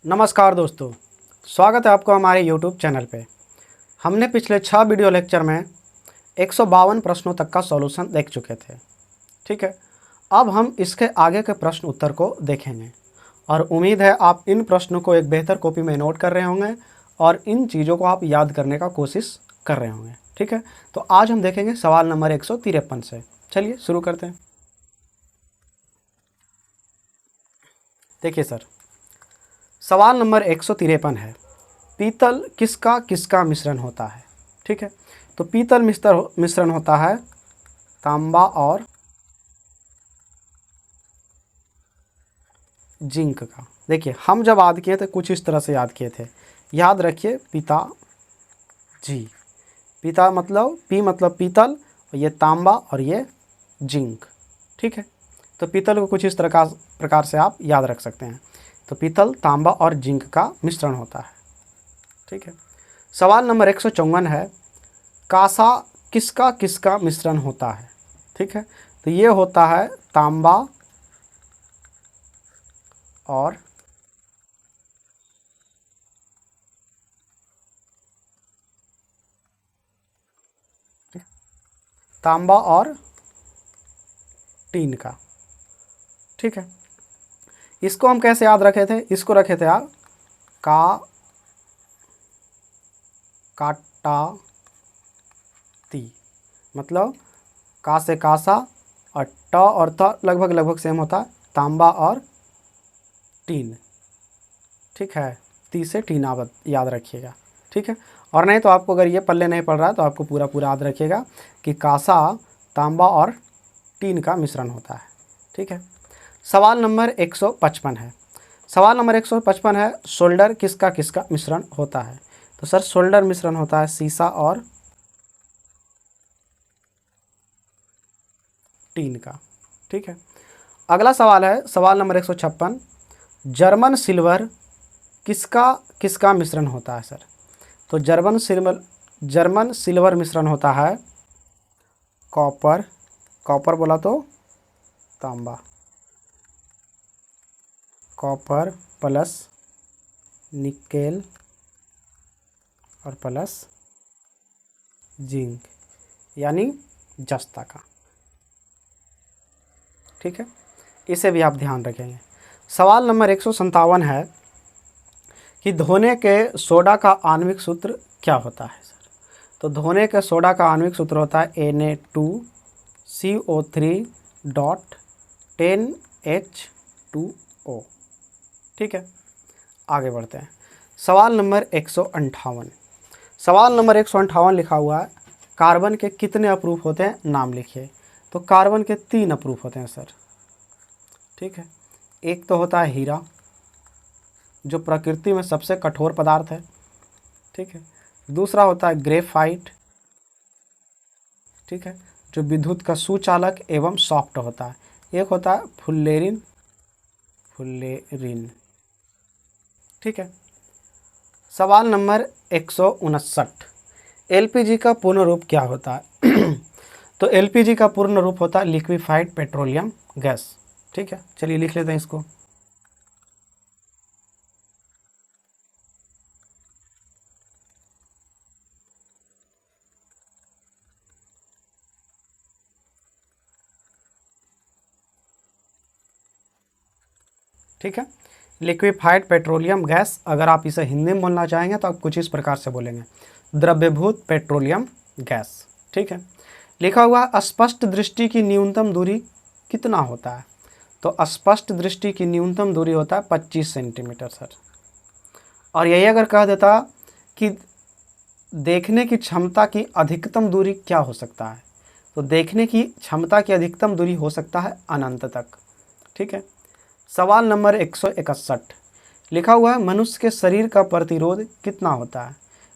नमस्कार दोस्तों, स्वागत है आपको हमारे YouTube चैनल पे। हमने पिछले 6 वीडियो लेक्चर में 152 प्रश्नों तक का सॉल्यूशन देख चुके थे। ठीक है, अब हम इसके आगे के प्रश्न उत्तर को देखेंगे और उम्मीद है आप इन प्रश्नों को एक बेहतर कॉपी में नोट कर रहे होंगे और इन चीज़ों को आप याद करने का कोशिश कर रहे होंगे। ठीक है, तो आज हम देखेंगे सवाल नंबर 153 से। चलिए शुरू करते हैं। देखिए सर, सवाल नंबर 153 है, पीतल किसका किसका मिश्रण होता है। ठीक है, तो पीतल मिश्रण होता है तांबा और जिंक का। देखिए, हम जब याद किए थे कुछ इस तरह से याद किए थे। याद रखिए, पिता जी, पिता मतलब पी मतलब पीतल, और ये तांबा और ये जिंक। ठीक है, तो पीतल को कुछ इस तरह का प्रकार से आप याद रख सकते हैं। तो पीतल, तांबा और जिंक का मिश्रण होता है। ठीक है, सवाल नंबर 154 है, कांसा किसका किसका मिश्रण होता है। ठीक है, तो ये होता है तांबा और तांबा और टीन का। ठीक है, इसको हम कैसे याद रखे थे, इसको रखे थे आप काटा ती, मतलब का से कासा और ट और त लगभग लगभग सेम होता है, तांबा और टीन। ठीक है, ती से टीन आप याद रखिएगा। ठीक है, और नहीं तो आपको अगर ये पल्ले नहीं पड़ रहा है तो आपको पूरा पूरा याद रखिएगा कि कासा, तांबा और टीन का मिश्रण होता है। ठीक है, सवाल नंबर 155 है। सवाल नंबर 155 है, सोल्डर किसका किसका मिश्रण होता है। तो सर, सोल्डर मिश्रण होता है सीसा और टीन का। ठीक है, अगला सवाल है सवाल नंबर 156, जर्मन सिल्वर किसका किसका मिश्रण होता है सर। तो जर्मन सिल्वर मिश्रण होता है कॉपर, कॉपर बोला तो तांबा, कॉपर प्लस निकेल और प्लस जिंक, यानी जस्ता का। ठीक है, इसे भी आप ध्यान रखेंगे। सवाल नंबर 157 है कि धोने के सोडा का आणविक सूत्र क्या होता है सर। तो धोने के सोडा का आणविक सूत्र होता है Na2CO3.10H2O। ठीक है, आगे बढ़ते हैं। सवाल नंबर 158, सवाल नंबर 158 लिखा हुआ है, कार्बन के कितने अप्रूफ होते हैं, नाम लिखिए। तो कार्बन के 3 अप्रूफ होते हैं सर। ठीक है, एक तो होता है हीरा, जो प्रकृति में सबसे कठोर पदार्थ है। ठीक है, दूसरा होता है ग्रेफाइट। ठीक है, जो विद्युत का सुचालक एवं सॉफ्ट होता है। एक होता है फुल्लेरिन। ठीक है, सवाल नंबर 159, एलपीजी का पूर्ण रूप क्या होता है। तो एलपीजी का पूर्ण रूप होता है लिक्विफाइड पेट्रोलियम गैस। ठीक है, चलिए लिख लेते हैं इसको। ठीक है, लिक्विफाइड पेट्रोलियम गैस, अगर आप इसे हिंदी में बोलना चाहेंगे तो आप कुछ इस प्रकार से बोलेंगे, द्रव्यभूत पेट्रोलियम गैस। ठीक है, लिखा हुआ स्पष्ट दृष्टि की न्यूनतम दूरी कितना होता है। तो स्पष्ट दृष्टि की न्यूनतम दूरी होता है 25 सेंटीमीटर सर। और यही अगर कह देता कि देखने की क्षमता की अधिकतम दूरी क्या हो सकता है, तो देखने की क्षमता की अधिकतम दूरी हो सकता है अनंत तक। ठीक है, सवाल नंबर 161 लिखा हुआ है, मनुष्य के शरीर का प्रतिरोध कितना होता है।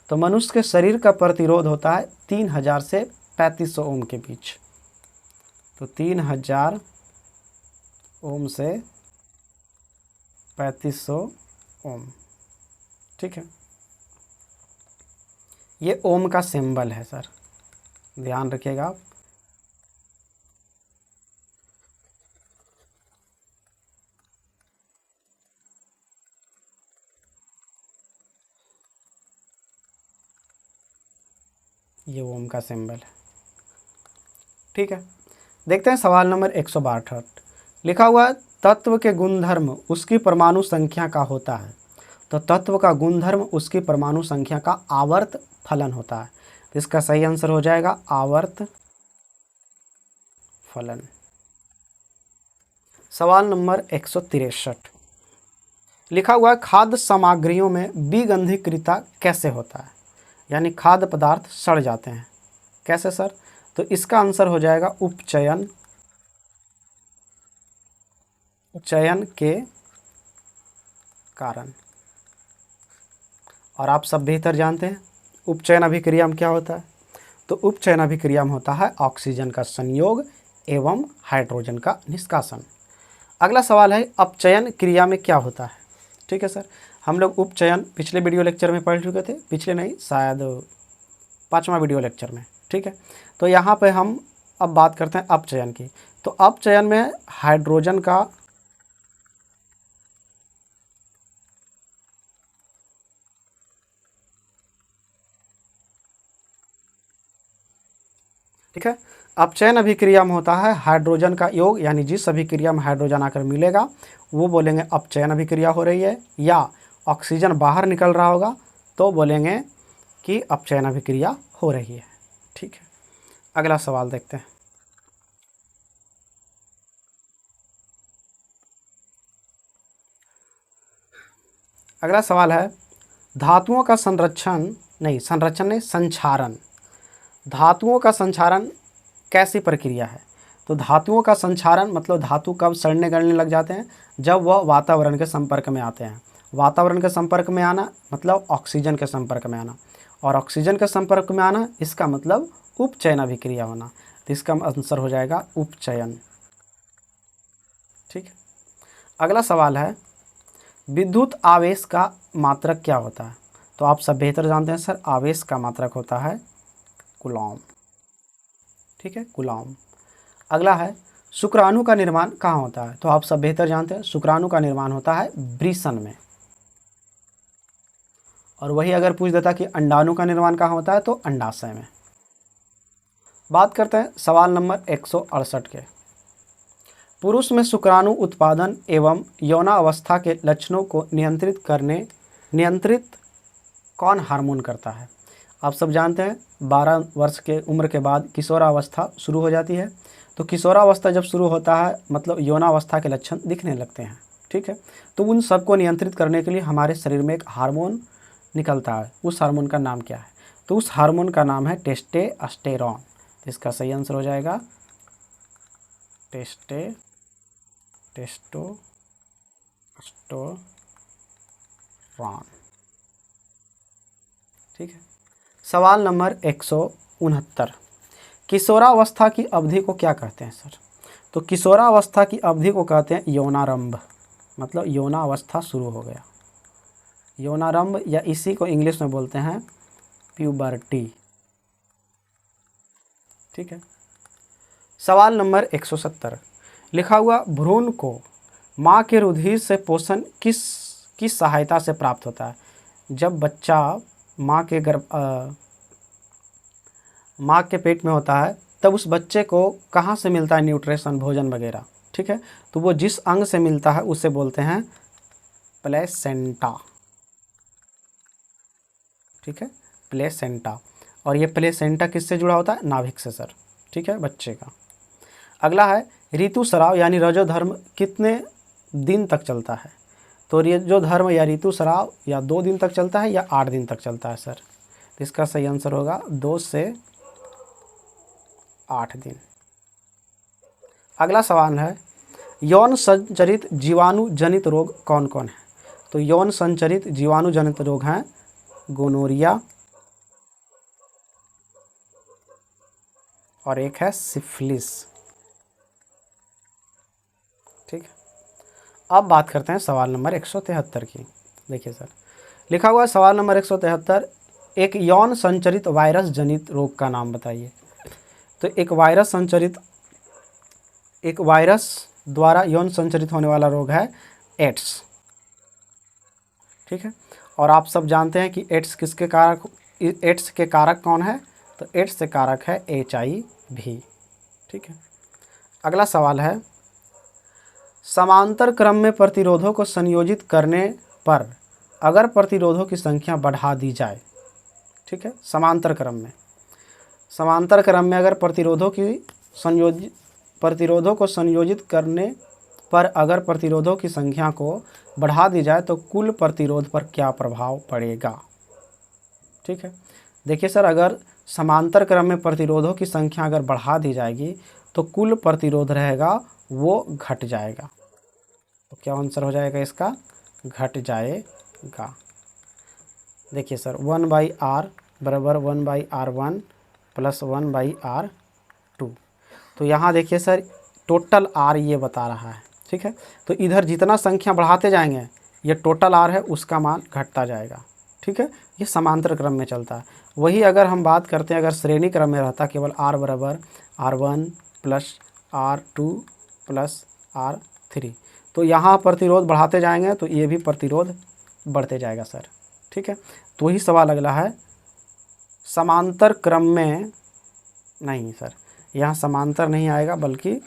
तो मनुष्य के शरीर का प्रतिरोध होता है 3000 से 3500 ओम के बीच। तो 3000 ओम से 3500 ओम। ठीक है, ये ओम का सिंबल है सर, ध्यान रखिएगा आप। ये ओम का सिंबल है। ठीक है, देखते हैं सवाल नंबर 162। लिखा हुआ है तत्व के गुणधर्म उसकी परमाणु संख्या का होता है। तो तत्व का गुणधर्म उसकी परमाणु संख्या का आवर्त फलन होता है। तो इसका सही आंसर हो जाएगा आवर्त फलन। सवाल नंबर 163। लिखा हुआ है खाद्य सामग्रियों में विगंधीकृता कैसे होता है, यानी खाद्य पदार्थ सड़ जाते हैं कैसे सर। तो इसका आंसर हो जाएगा उपचयन के कारण। और आप सब बेहतर जानते हैं उपचयन अभिक्रिया में क्या होता है। तो उपचयन अभिक्रिया में होता है ऑक्सीजन का संयोग एवं हाइड्रोजन का निष्कासन। अगला सवाल है अपचयन क्रिया में क्या होता है। ठीक है सर, हम लोग उपचयन पिछले वीडियो लेक्चर में पढ़ चुके थे, पिछले नहीं शायद 5वां वीडियो लेक्चर में। ठीक है, तो यहाँ पे हम अब बात करते हैं अपचयन की। तो अपचयन में हाइड्रोजन का ठीक है, अपचयन अभिक्रिया में होता है हाइड्रोजन का योग, यानी जिस अभिक्रिया में हाइड्रोजन आकर मिलेगा वो बोलेंगे अपचयन अभिक्रिया हो रही है, या ऑक्सीजन बाहर निकल रहा होगा तो बोलेंगे कि अपचयन अभिक्रिया हो रही है। ठीक है, अगला सवाल देखते हैं। अगला सवाल है धातुओं का संरक्षण नहीं संक्षारण। धातुओं का संक्षारण कैसी प्रक्रिया है। तो धातुओं का संक्षारण मतलब धातु कब सड़ने गलने लग जाते हैं, जब वह वातावरण के संपर्क में आते हैं। वातावरण के संपर्क में आना मतलब ऑक्सीजन के संपर्क में आना, और ऑक्सीजन के संपर्क में आना इसका मतलब उपचयन अभिक्रिया होना। तो इसका आंसर हो जाएगा उपचयन। ठीक है, अगला सवाल है विद्युत आवेश का मात्रक क्या होता है। तो आप सब बेहतर जानते हैं सर, आवेश का मात्रक होता है कूलॉम। ठीक है, कूलॉम। अगला है शुक्राणु का निर्माण कहाँ होता है। तो आप सब बेहतर जानते हैं शुक्राणु का निर्माण होता है वृषण में। और वही अगर पूछ देता कि अंडाणु का निर्माण कहाँ होता है तो अंडाशय में। बात करते हैं सवाल नंबर 168 के। पुरुष में शुक्राणु उत्पादन एवं यौनावस्था के लक्षणों को नियंत्रित कौन हार्मोन करता है। आप सब जानते हैं 12 वर्ष के उम्र के बाद किशोरावस्था शुरू हो जाती है। तो किशोरावस्था जब शुरू होता है मतलब यौनावस्था के लक्षण दिखने लगते हैं। ठीक है, तो उन सबको नियंत्रित करने के लिए हमारे शरीर में एक हार्मोन निकलता है। उस हार्मोन का नाम क्या है। तो उस हार्मोन का नाम है टेस्टोस्टेरोन। इसका सही आंसर हो जाएगा टेस्टोस्टेरोन। ठीक है, सवाल नंबर 169। किशोरावस्था की अवधि को क्या कहते हैं सर। तो किशोरावस्था की अवधि को कहते हैं यौनारंभ, मतलब यौनावस्था शुरू हो गया, यौनारंभ, या इसी को इंग्लिश में बोलते हैं प्यूबर्टी। ठीक है, सवाल नंबर 170। लिखा हुआ भ्रूण को माँ के रुधिर से पोषण किस सहायता से प्राप्त होता है। जब बच्चा माँ के पेट में होता है तब उस बच्चे को कहाँ से मिलता है न्यूट्रिशन, भोजन वगैरह। ठीक है, तो वो जिस अंग से मिलता है उसे बोलते हैं प्लेसेंटा। ठीक है, प्लेसेंटा। और ये प्लेसेंटा किससे जुड़ा होता है, नाभिक से सर। ठीक है, बच्चे का। अगला है ऋतुस्राव यानी रजोधर्म कितने दिन तक चलता है। तो रजोधर्म या ऋतुस्राव या 2 दिन तक चलता है या 8 दिन तक चलता है सर। तो इसका सही आंसर होगा 2 से 8 दिन। अगला सवाल है यौन संचरित जीवाणु जनित रोग कौन कौन है। तो यौन संचरित जीवाणु जनित रोग हैं गोनोरिया और एक है सिफिलिस। ठीक है, अब बात करते हैं सवाल नंबर 173 की। देखिए सर, लिखा हुआ है सवाल नंबर 173, एक यौन संचरित वायरस जनित रोग का नाम बताइए। तो एक वायरस द्वारा यौन संचरित होने वाला रोग है एड्स। ठीक है, और आप सब जानते हैं कि एड्स के कारक कौन है, तो एड्स से कारक है HIV। ठीक है, अगला सवाल है, समांतर क्रम में प्रतिरोधों को संयोजित करने पर अगर प्रतिरोधों की संख्या बढ़ा दी जाए, ठीक है, समांतर क्रम में अगर प्रतिरोधों को संयोजित करने पर अगर प्रतिरोधों की संख्या को बढ़ा दी जाए तो कुल प्रतिरोध पर क्या प्रभाव पड़ेगा। ठीक है, देखिए सर, अगर समांतर क्रम में प्रतिरोधों की संख्या अगर बढ़ा दी जाएगी तो कुल प्रतिरोध रहेगा वो घट जाएगा। तो क्या आंसर हो जाएगा इसका, घट जाएगा। देखिए सर, 1/R बराबर 1/R1 प्लस 1/R2। तो यहाँ देखिए सर, टोटल R ये बता रहा है। ठीक है, तो इधर जितना संख्या बढ़ाते जाएंगे ये टोटल R है उसका मान घटता जाएगा। ठीक है, ये समांतर क्रम में चलता है। वही अगर हम बात करते हैं, अगर श्रेणी क्रम में रहता केवल R बराबर R1 plus R2 plus R3, तो यहाँ प्रतिरोध बढ़ाते जाएंगे तो ये भी प्रतिरोध बढ़ते जाएगा सर। ठीक है, तो वही सवाल अगला है, समांतर क्रम में नहीं सर, यहाँ समांतर नहीं आएगा बल्कि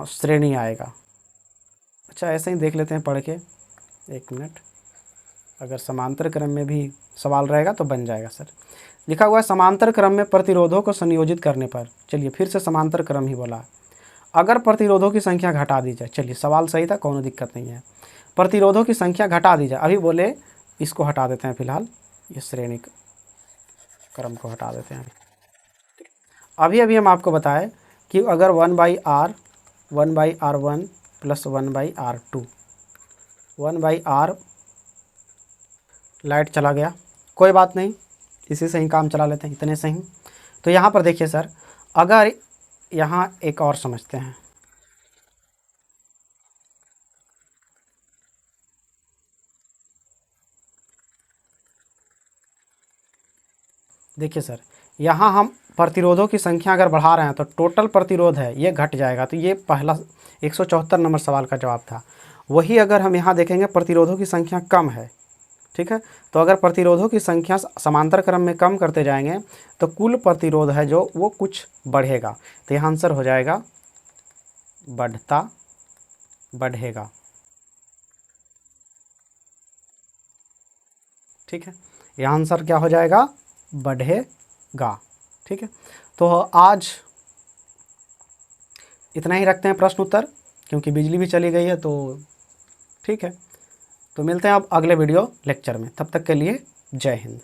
श्रेणी आएगा। अच्छा, ऐसे ही देख लेते हैं पढ़ के, एक मिनट। अगर समांतर क्रम में भी सवाल रहेगा तो बन जाएगा सर। लिखा हुआ है, समांतर क्रम में प्रतिरोधों को संयोजित करने पर, चलिए फिर से समांतर क्रम ही बोला, अगर प्रतिरोधों की संख्या घटा दी जाए। चलिए सवाल सही था, कोनो दिक्कत नहीं है। प्रतिरोधों की संख्या घटा दी जाए, अभी बोले इसको हटा देते हैं, फिलहाल ये श्रेणी क्रम को हटा देते हैं। अभी हम आपको बताएं कि अगर 1/R1 plus 1/R2, 1/R, light चला गया, कोई बात नहीं, इसी से ही काम चला लेते हैं, इतने से ही। तो यहाँ पर देखिए सर, अगर यहाँ एक और समझते हैं, देखिए सर, यहाँ हम प्रतिरोधों की संख्या अगर बढ़ा रहे हैं तो टोटल प्रतिरोध है ये घट जाएगा। तो ये पहला 174 नंबर सवाल का जवाब था। वही अगर हम यहाँ देखेंगे प्रतिरोधों की संख्या कम है, ठीक है, तो अगर प्रतिरोधों की संख्या समांतर क्रम में कम करते जाएंगे तो कुल प्रतिरोध है जो वो कुछ बढ़ेगा। तो यह आंसर हो जाएगा बढ़ेगा। ठीक है, यह आंसर क्या हो जाएगा, बढ़ेगा। ठीक है, तो आज इतना ही रखते हैं प्रश्न उत्तर, क्योंकि बिजली भी चली गई है। तो ठीक है, तो मिलते हैं अब अगले वीडियो लेक्चर में, तब तक के लिए जय हिंद।